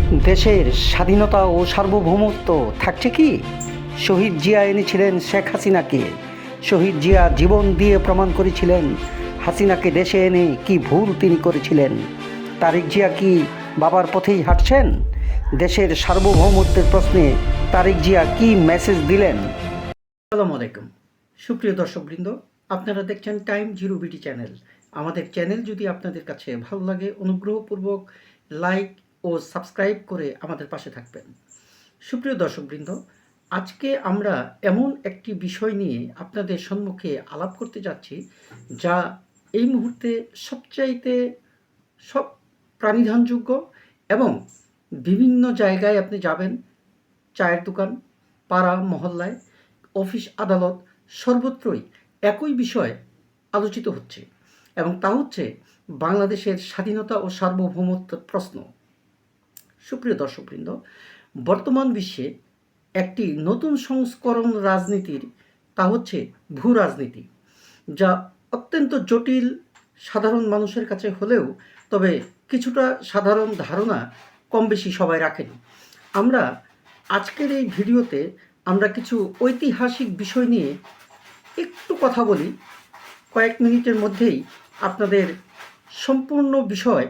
দেশের স্বাধীনতা ও সার্বভৌমত্ব থাকছে কি? শহীদ জিয়া এনেছিলেন শেখ হাসিনাকে। শহীদ জিয়া জীবন দিয়ে প্রমাণ করেছিলেন হাসিনাকে দেশে এনে কি ভুল তিনি করেছিলেন। তারেক জিয়া কি বাবার পথেই হাঁটছেন? দেশের সার্বভৌমত্বের প্রশ্নে তারেক জিয়া কি মেসেজ দিলেন? আসসালামু আলাইকুম সুপ্রিয় দর্শকবৃন্দ, আপনারা দেখছেন টাইম জিরো বিডি চ্যানেল। আমাদের চ্যানেল যদি আপনাদের কাছে ভালো লাগে, অনুগ্রহপূর্বক লাইক ও সাবস্ক্রাইব করে আমাদের পাশে থাকবেন। সুপ্রিয় দর্শকবৃন্দ, আজকে আমরা এমন একটি বিষয় নিয়ে আপনাদের সম্মুখে আলাপ করতে যাচ্ছি, যা এই মুহূর্তে সবচাইতে সব প্রাণিধানযোগ্য এবং বিভিন্ন জায়গায় আপনি যাবেন, চায়ের দোকান, পাড়া মহল্লায়, অফিস আদালত, সর্বত্রই একই বিষয় আলোচিত হচ্ছে, এবং তা হচ্ছে বাংলাদেশের স্বাধীনতা ও সার্বভৌমত্বের প্রশ্ন। সুপ্রিয় দর্শকবৃন্দ, বর্তমান বিশ্বে একটি নতুন সংস্করণ রাজনীতির, তা হচ্ছে ভূ রাজনীতি, যা অত্যন্ত জটিল সাধারণ মানুষের কাছে হলেও তবে কিছুটা সাধারণ ধারণা কম বেশি সবাই রাখেন। আমরা আজকের এই ভিডিওতে আমরা কিছু ঐতিহাসিক বিষয় নিয়ে একটু কথা বলি। কয়েক মিনিটের মধ্যেই আপনাদের সম্পূর্ণ বিষয়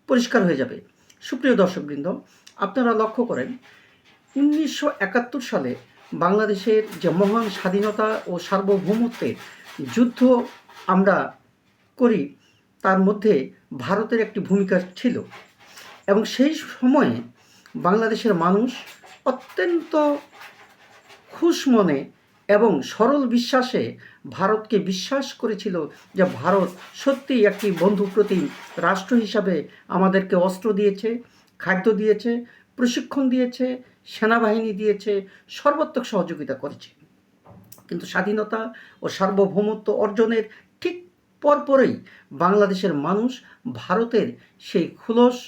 পরিষ্কার হয়ে যাবে। সুপ্রিয় দর্শকবৃন্দ, আপনারা লক্ষ্য করেন 1971 সালে বাংলাদেশের যে মহান স্বাধীনতা ও সার্বভৌমত্বের যুদ্ধ আমরা করি, তার মধ্যে ভারতের একটি ভূমিকা ছিল, এবং সেই সময়ে বাংলাদেশের মানুষ অত্যন্ত খুশ মনে এবং সরল বিশ্বাসে ভারতকে বিশ্বাস করেছিল যে ভারত সত্যিই একটি বন্ধুপ্রতিম রাষ্ট্র হিসাবে আমাদেরকে অস্ত্র দিয়েছে, খাদ্য দিয়েছে, প্রশিক্ষণ দিয়েছে, সেনাবাহিনী দিয়েছে, সর্বাত্মক সহযোগিতা করেছে। কিন্তু স্বাধীনতা ও সার্বভৌমত্ব অর্জনের ঠিক পরপরই বাংলাদেশের মানুষ ভারতের সেই খুলস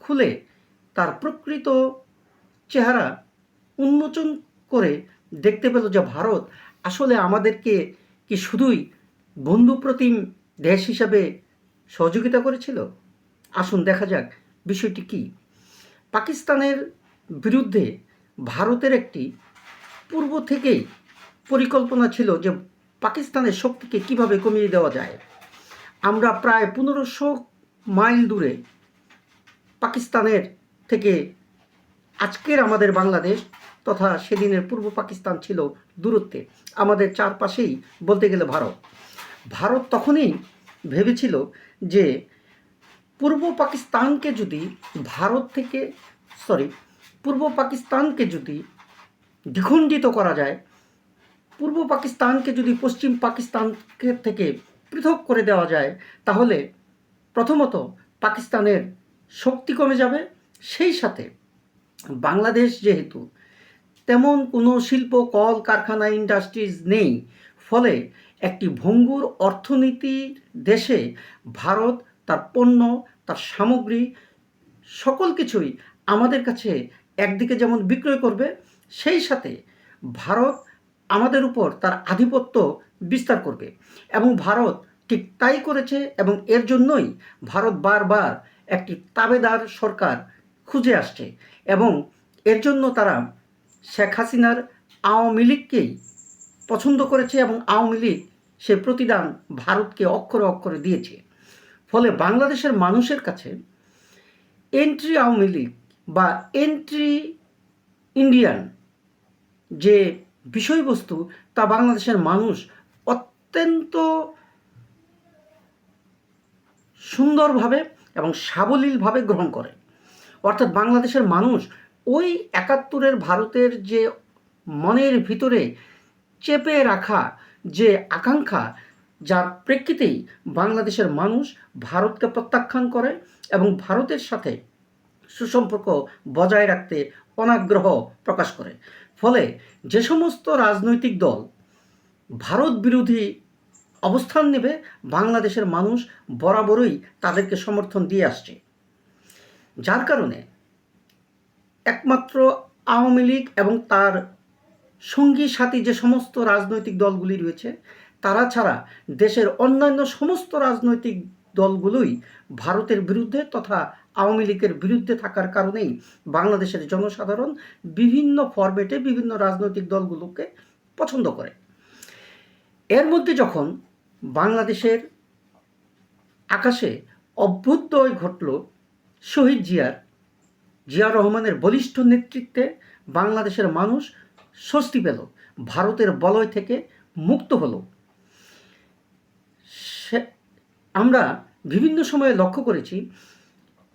খুলে তার প্রকৃত চেহারা উন্মোচন করে দেখতে পেল যে ভারত আসলে আমাদেরকে কি শুধুই বন্ধুপ্রতিম দেশ হিসাবে সহযোগিতা করেছিল। আসুন দেখা যাক বিষয়টি কি। পাকিস্তানের বিরুদ্ধে ভারতের একটি পূর্ব থেকেই পরিকল্পনা ছিল যে পাকিস্তানের শক্তিকে কিভাবে কমিয়ে দেওয়া যায়। আমরা প্রায় 1500 মাইল দূরে পাকিস্তানের থেকে আজকের আমাদের বাংলাদেশ তথা সেদিনের পূর্ব পাকিস্তান ছিল দূরত্বে, আমাদের চারপাশেই বলতে গেলে ভারত তখনই ভেবেছিল যে পূর্ব পাকিস্তানকে যদি দ্বিখণ্ডিত করা যায়, পূর্ব পাকিস্তানকে যদি পশ্চিম পাকিস্তানকে থেকে পৃথক করে দেওয়া যায়, তাহলে প্রথমত পাকিস্তানের শক্তি কমে যাবে, সেই সাথে বাংলাদেশ যেহেতু তেমন কোনো শিল্প, কল কারখানা, ইন্ডাস্ট্রিজ নেই, ফলে একটি ভঙ্গুর অর্থনীতির দেশে ভারত তার পণ্য, তার সামগ্রী, সকল কিছুই আমাদের কাছে একদিকে যেমন বিক্রয় করবে, সেই সাথে ভারত আমাদের উপর তার আধিপত্য বিস্তার করবে। এবং ভারত ঠিক তাই করেছে, এবং এর জন্যই ভারত বারবার একটি তাবেদার সরকার খুঁজে আসছে, এবং এর জন্য তারা শেখ হাসিনার আওয়ামী লীগকেই পছন্দ করেছে, এবং আওয়ামী লীগ সে প্রতিদান ভারতকে অক্ষরে অক্ষরে দিয়েছে। ফলে বাংলাদেশের মানুষের কাছে এন্ট্রি আওয়ামী লীগ বা এন্ট্রি ইন্ডিয়ান যে বিষয়বস্তু, তা বাংলাদেশের মানুষ অত্যন্ত সুন্দরভাবে এবং সাবলীলভাবে গ্রহণ করে। অর্থাৎ বাংলাদেশের মানুষ ওই 71-এর ভারতের যে মনের ভিতরে চেপে রাখা যে আকাঙ্ক্ষা, যার প্রেক্ষিতেই বাংলাদেশের মানুষ ভারতকে প্রত্যাখ্যান করে এবং ভারতের সাথে সুসম্পর্ক বজায় রাখতে অনাগ্রহ প্রকাশ করে। ফলে যে সমস্ত রাজনৈতিক দল ভারত বিরোধী অবস্থান নেবে, বাংলাদেশের মানুষ বরাবরই তাদেরকে সমর্থন দিয়ে আসছে। যার কারণে একমাত্র আওয়ামী লীগ এবং তার সঙ্গী সাথী যে সমস্ত রাজনৈতিক দলগুলি রয়েছে, তারা ছাড়া দেশের অন্যান্য সমস্ত রাজনৈতিক দলগুলোই ভারতের বিরুদ্ধে তথা আওয়ামী লীগের বিরুদ্ধে থাকার কারণেই বাংলাদেশের জনসাধারণ বিভিন্ন ফরম্যাটে বিভিন্ন রাজনৈতিক দলগুলোকে পছন্দ করে। এর মধ্যে যখন বাংলাদেশের আকাশে অভ্যুদয় ঘটল শহীদ জিয়ার রহমানের বলিষ্ঠ নেতৃত্বে, বাংলাদেশের মানুষ স্বস্তি পেল, ভারতের বলয় থেকে মুক্ত হলো। আমরা বিভিন্ন সময়ে লক্ষ্য করেছি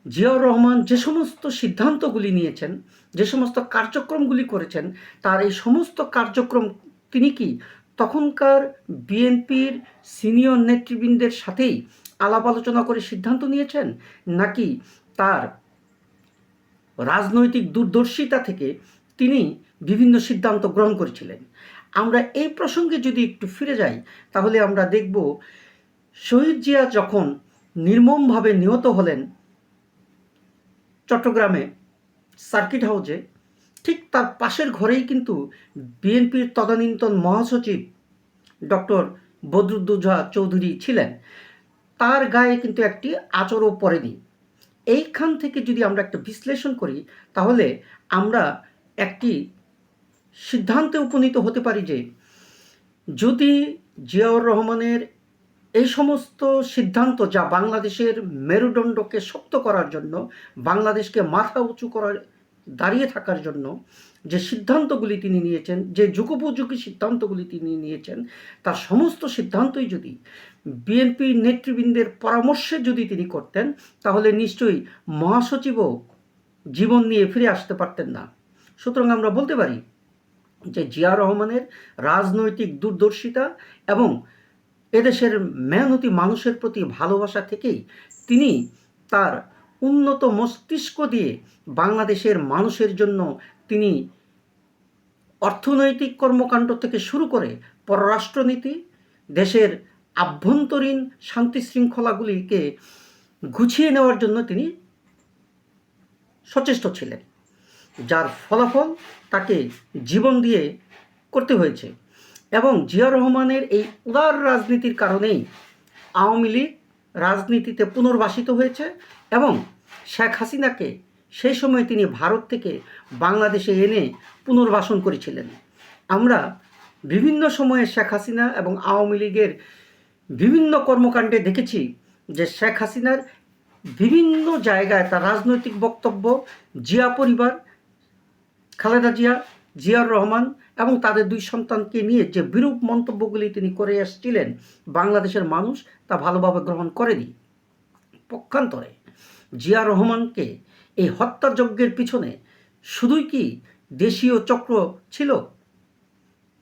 জিয়াউর রহমান যে সমস্ত সিদ্ধান্তগুলি নিয়েছেন, যে সমস্ত কার্যক্রমগুলি করেছেন, তার এই সমস্ত কার্যক্রম তিনি কি তখনকার বিএনপির সিনিয়র নেতৃবৃন্দের সাথেই আলাপ আলোচনা করে সিদ্ধান্ত নিয়েছেন, নাকি তার রাজনৈতিক দূরদর্শিতা থেকে তিনি বিভিন্ন সিদ্ধান্ত গ্রহণ করেছিলেন? আমরা এই প্রসঙ্গে যদি একটু ফিরে যাই, তাহলে আমরা দেখব শহীদ জিয়া যখন নির্মমভাবে নিহত হলেন চট্টগ্রামে সার্কিট হাউসে, ঠিক তার পাশের ঘরেই কিন্তু বিএনপির তদানীন্তন মহাসচিব ডক্টর বদরুদ্দোজা চৌধুরী ছিলেন। তার গায়ে কিন্তু একটি আঁচড়ও পড়েনি। এইখান থেকে যদি আমরা একটা বিশ্লেষণ করি, তাহলে আমরা একটি সিদ্ধান্তে উপনীত হতে পারি যে যদি জিয়াউর রহমানের এই সমস্ত সিদ্ধান্ত, যা বাংলাদেশের মেরুদণ্ডকে শক্ত করার জন্য, বাংলাদেশকে মাথা উঁচু করার, দাঁড়িয়ে থাকার জন্য যে সিদ্ধান্তগুলি তিনি নিয়েছেন, যে যুগোপযোগী সিদ্ধান্তগুলি তিনি নিয়েছেন, তার সমস্ত সিদ্ধান্তই যদি বিএনপি নেতৃবৃন্দের পরামর্শে যদি তিনি করতেন, তাহলে নিশ্চয়ই মহাসচিবও জীবন নিয়ে ফিরে আসতে পারতেন না। সুতরাং আমরা বলতে পারি যে জিয়া রহমানের রাজনৈতিক দূরদর্শিতা এবং এদেশের মেহনতি মানুষের প্রতি ভালোবাসা থেকেই তিনি তার উন্নত মস্তিষ্ক দিয়ে বাংলাদেশের মানুষের জন্য তিনি অর্থনৈতিক কর্মকাণ্ড থেকে শুরু করে পররাষ্ট্রনীতি, দেশের আভ্যন্তরীণ শান্তি শৃঙ্খলাগুলিকে গুছিয়ে নেওয়ার জন্য তিনি সচেষ্ট ছিলেন, যার ফলাফল তাকে জীবন দিয়ে করতে হয়েছে। এবং জিয়া রহমানের এই উদার রাজনীতির কারণেই আওয়ামী লীগ রাজনীতিতে পুনর্বাসিত হয়েছে এবং শেখ হাসিনাকে সেই সময় তিনি ভারত থেকে বাংলাদেশে এনে পুনর্বাসন করেছিলেন। আমরা বিভিন্ন সময়ে শেখ হাসিনা এবং আওয়ামী লীগের বিভিন্ন কর্মকাণ্ডে দেখেছি যে শেখ হাসিনার বিভিন্ন জায়গায় তার রাজনৈতিক বক্তব্য, জিয়া পরিবার, খালেদা জিয়া, জিয়াউর রহমান এবং তাদের দুই সন্তানকে নিয়ে যে বিরূপ মন্তব্যগুলি তিনি করে আসছিলেন, বাংলাদেশের মানুষ তা ভালোভাবে গ্রহণ করেনি। পক্ষান্তরে জিয়া রহমানকে এই হত্যাযজ্ঞের পিছনে শুধুই কি দেশীয় চক্র ছিল?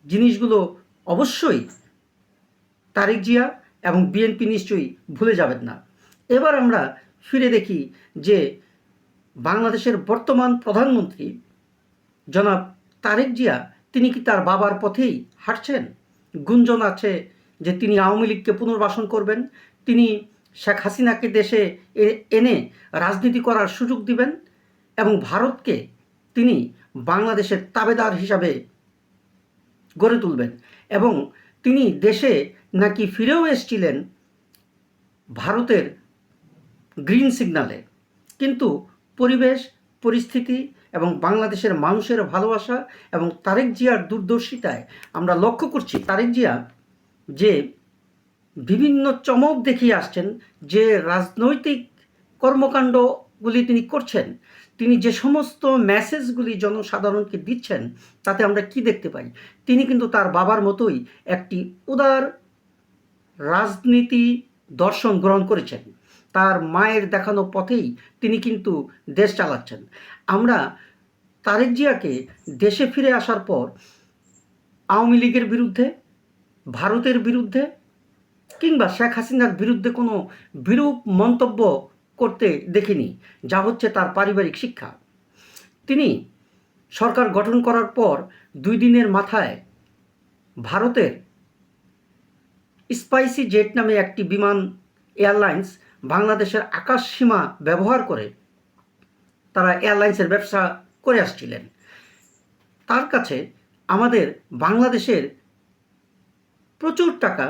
জিনিসগুলো অবশ্যই তারেক জিয়া এবং বিএনপি নিশ্চয়ই ভুলে যাবেন না। এবার আমরা ফিরে দেখি যে বাংলাদেশের বর্তমান প্রধানমন্ত্রী জনাব তারেক জিয়া, তিনি কি তার বাবার পথেই হাঁটছেন? গুঞ্জন আছে যে তিনি আওয়ামী লীগকে পুনর্বাসন করবেন, তিনি শেখ হাসিনাকে দেশে এনে রাজনীতি করার সুযোগ দিবেন এবং ভারতকে তিনি বাংলাদেশের তাবেদার হিসাবে গড়ে তুলবেন। এবং তিনি দেশে নাকি ফিরেও এসেছিলেন ভারতের গ্রিন সিগন্যালে, কিন্তু পরিবেশ পরিস্থিতি এবং বাংলাদেশের মানুষের ভালোবাসা এবং তারেক জিয়ার দূরদর্শিতায় আমরা লক্ষ্য করছি তারেক জিয়া যে বিভিন্ন চমক দেখিয়ে আসছেন, যে রাজনৈতিক কর্মকাণ্ডগুলি তিনি করছেন, তিনি যে সমস্ত মেসেজগুলি জনসাধারণকে দিচ্ছেন, তাতে আমরা কি দেখতে পাই? তিনি কিন্তু তার বাবার মতোই একটি উদার রাজনীতি দর্শন গ্রহণ করেছেন। তার মায়ের দেখানো পথেই তিনি কিন্তু দেশ চালাচ্ছেন। আমরা তারেক জিয়াকে দেশে ফিরে আসার পর আওয়ামী লীগের বিরুদ্ধে, ভারতের বিরুদ্ধে কিংবা শেখ হাসিনার বিরুদ্ধে কোনো বিরূপ মন্তব্য করতে দেখিনি, যা হচ্ছে তার পারিবারিক শিক্ষা। তিনি সরকার গঠন করার পর 2 দিনের মাথায় ভারতের স্পাইসি জেট নামে একটি বিমান এয়ারলাইন্স বাংলাদেশের আকাশ সীমা ব্যবহার করে তারা এয়ারলাইন্সের ব্যবসা করে আসছিলেন। তার কাছে আমাদের বাংলাদেশের প্রচুর টাকা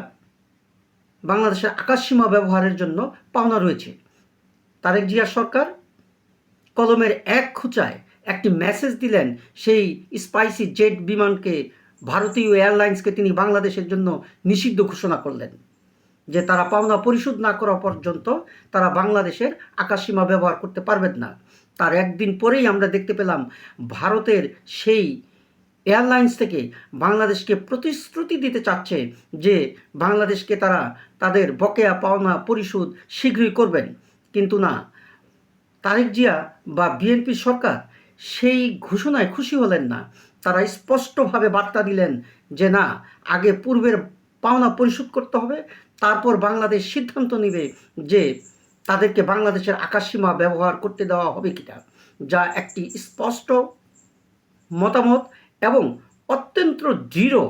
বাংলাদেশের আকাশ সীমা ব্যবহারের জন্য পাওনা রয়েছে। তারেক জিয়া সরকার কলমের এক খোঁচায় একটি মেসেজ দিলেন সেই স্পাইসি জেট বিমানকে, ভারতীয় এয়ারলাইন্সকে তিনি বাংলাদেশের জন্য নিষিদ্ধ ঘোষণা করলেন যে তারা পাওনা পরিশোধ না করা পর্যন্ত তারা বাংলাদেশের আকাশসীমা ব্যবহার করতে পারবেন না। তার একদিন পরেই আমরা দেখতে পেলাম ভারতের সেই এয়ারলাইন্স থেকে বাংলাদেশকে প্রতিশ্রুতি দিতে চাচ্ছে যে বাংলাদেশকে তারা তাদের বকেয়া পাওনা পরিশোধ শীঘ্রই করবেন। কিন্তু না, তারেক জিয়া বা বিএনপি সরকার সেই ঘোষণায় খুশি হলেন না। তারা স্পষ্টভাবে বার্তা দিলেন যে না, আগে পূর্বের পাওনা পরিশোধ করতে হবে, তারপর বাংলাদেশ সিদ্ধান্ত নেবে যে তাদেরকে বাংলাদেশের আকাশসীমা ব্যবহার করতে দেওয়া হবে কিনা, যা একটি স্পষ্ট মতামত এবং অত্যন্ত দৃঢ়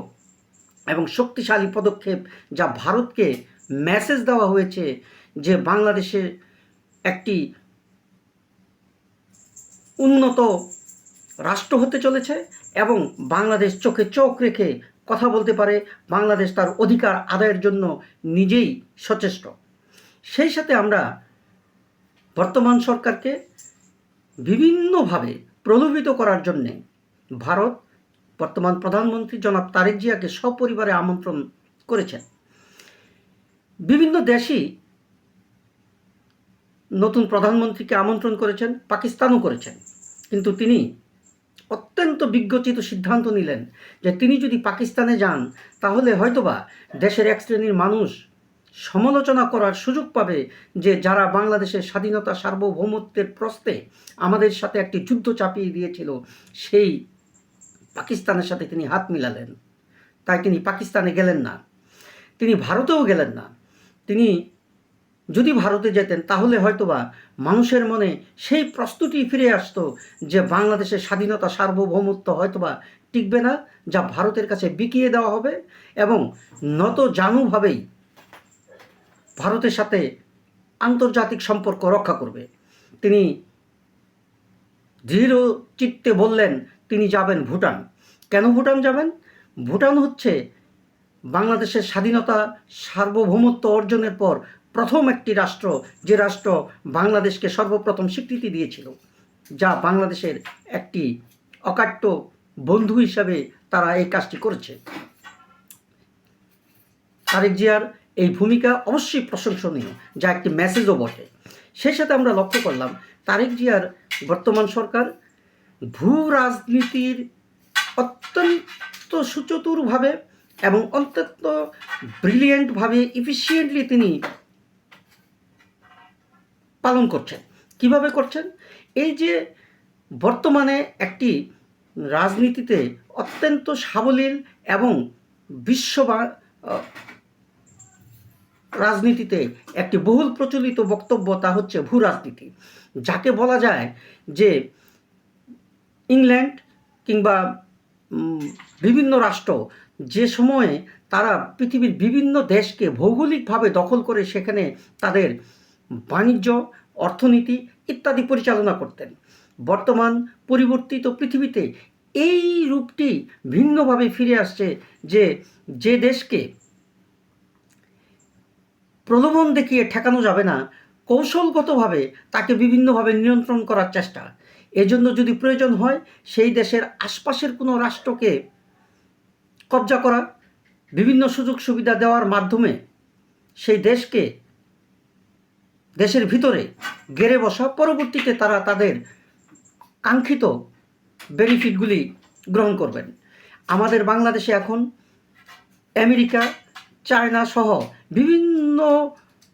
এবং শক্তিশালী পদক্ষেপ, যা ভারতকে মেসেজ দেওয়া হয়েছে যে বাংলাদেশে একটি উন্নত রাষ্ট্র হতে চলেছে এবং বাংলাদেশ চোখে চোখ রেখে কথা বলতে পারে, বাংলাদেশ তার অধিকার আদায়ের জন্য নিজেই সচেষ্ট। সেই সাথে আমরা বর্তমান সরকারকে বিভিন্নভাবে প্রলোভিত করার জন্যে ভারত বর্তমান প্রধানমন্ত্রী জনাব তারেক জিয়াকে সপরিবারে আমন্ত্রণ করেছেন। বিভিন্ন দেশই নতুন প্রধানমন্ত্রীকে আমন্ত্রণ করেছেন, পাকিস্তানও করেছেন, কিন্তু তিনি অত্যন্ত বিজ্ঞচিত সিদ্ধান্ত নিলেন যে তিনি যদি পাকিস্তানে যান তাহলে হয়তোবা দেশের এক শ্রেণীর মানুষ সমালোচনা করার সুযোগ পাবে যে যারা বাংলাদেশের স্বাধীনতা সার্বভৌমত্বের প্রশ্নে আমাদের সাথে একটি যুদ্ধ চাপিয়ে দিয়েছিল, সেই পাকিস্তানের সাথে তিনি হাত মিলালেন। তাই তিনি পাকিস্তানে গেলেন না, তিনি ভারতেও গেলেন না। তিনি যদি ভারতে যেতেন তাহলে হয়তোবা মানুষের মনে সেই প্রশ্নটি ফিরে আসতো যে বাংলাদেশের স্বাধীনতা সার্বভৌমত্ব হয়তোবা টিকবে না, যা ভারতের কাছে বিকিয়ে দেওয়া হবে এবং নত জানুভাবেই ভারতের সাথে আন্তর্জাতিক সম্পর্ক রক্ষা করবে। তিনি দৃঢ় চিত্তে বললেন তিনি যাবেন ভুটান। কেন ভুটান যাবেন? ভুটান হচ্ছে বাংলাদেশের স্বাধীনতা সার্বভৌমত্ব অর্জনের পর প্রথম একটি রাষ্ট্র, যে রাষ্ট্র বাংলাদেশকে সর্বপ্রথম স্বীকৃতি দিয়েছিল, যা বাংলাদেশের একটি অকাট্য বন্ধু হিসাবে তারা এই কাজটি করেছে। তারেক জিয়ার এই ভূমিকা অবশ্যই প্রশংসনীয়, যা একটি মেসেজও বটে। সেই সাথে আমরা লক্ষ্য করলাম তারেক জিয়ার বর্তমান সরকার ভূ রাজনীতির অত্যন্ত সুচতুরভাবে এবং অত্যন্ত ব্রিলিয়েন্টভাবে এফিসিয়েন্টলি তিনি পালন করছেন। কিভাবে করছেন? এই যে বর্তমানে একটি রাজনীতিতে অত্যন্ত সাবলীল এবং বিশ্ব রাজনীতিতে একটি বহুল প্রচলিত বক্তব্য, তা হচ্ছে ভূ রাজনীতি, যাকে বলা যায় যে ইংল্যান্ড কিংবা বিভিন্ন রাষ্ট্র যে সময়ে তারা পৃথিবীর বিভিন্ন দেশকে ভৌগোলিকভাবে দখল করে সেখানে তাদের বাণিজ্য, অর্থনীতি ইত্যাদি পরিচালনা করতেন, বর্তমান পরিবর্তিত পৃথিবীতে এই রূপটি ভিন্নভাবে ফিরে আসছে যে যে দেশকে প্রলোভন দেখিয়ে ঠেকানো যাবে না, কৌশলগতভাবে তাকে বিভিন্নভাবে নিয়ন্ত্রণ করার চেষ্টা। এজন্য যদি প্রয়োজন হয় সেই দেশের আশপাশের কোনো রাষ্ট্রকে কবজা করা, বিভিন্ন সুযোগ সুবিধা দেওয়ার মাধ্যমে সেই দেশকে দেশের ভিতরে গেড়ে বসা, পরবর্তীতে তারা তাদের কাঙ্ক্ষিত বেনিফিটগুলি গ্রহণ করবেন। আমাদের বাংলাদেশে এখন আমেরিকা, চায়না সহ বিভিন্ন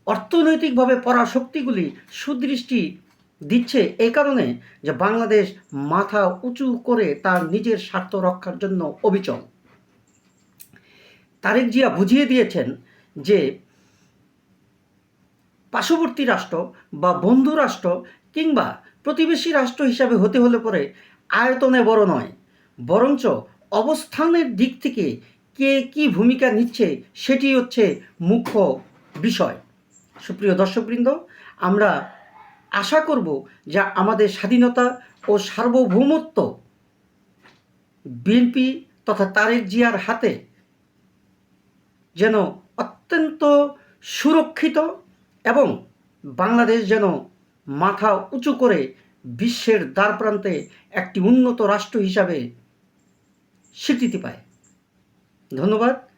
অর্থনৈতিকভাবে পরাশক্তিগুলি সুদৃষ্টি দিচ্ছে এই কারণে যে বাংলাদেশ মাথা উঁচু করে তার নিজের স্বার্থ রক্ষার জন্য অবিচল। তারেক জিয়া বুঝিয়ে দিয়েছেন যে পার্শ্ববর্তী রাষ্ট্র বা বন্ধু রাষ্ট্র কিংবা প্রতিবেশী রাষ্ট্র হিসাবে হতে হলে পরে আয়তনে বড় নয়, বরঞ্চ অবস্থানের দিক থেকে কে কী ভূমিকা নিচ্ছে সেটি হচ্ছে মুখ্য বিষয়। সুপ্রিয় দর্শকবৃন্দ, আমরা আশা করব যে আমাদের স্বাধীনতা ও সার্বভৌমত্ব বিএনপি তথা তারেক জিয়ার হাতে যেন অত্যন্ত সুরক্ষিত এবং বাংলাদেশ যেন মাথা উঁচু করে বিশ্বের দ্বারপ্রান্তে একটি উন্নত রাষ্ট্র হিসাবে স্বীকৃতি পায়। ধন্যবাদ।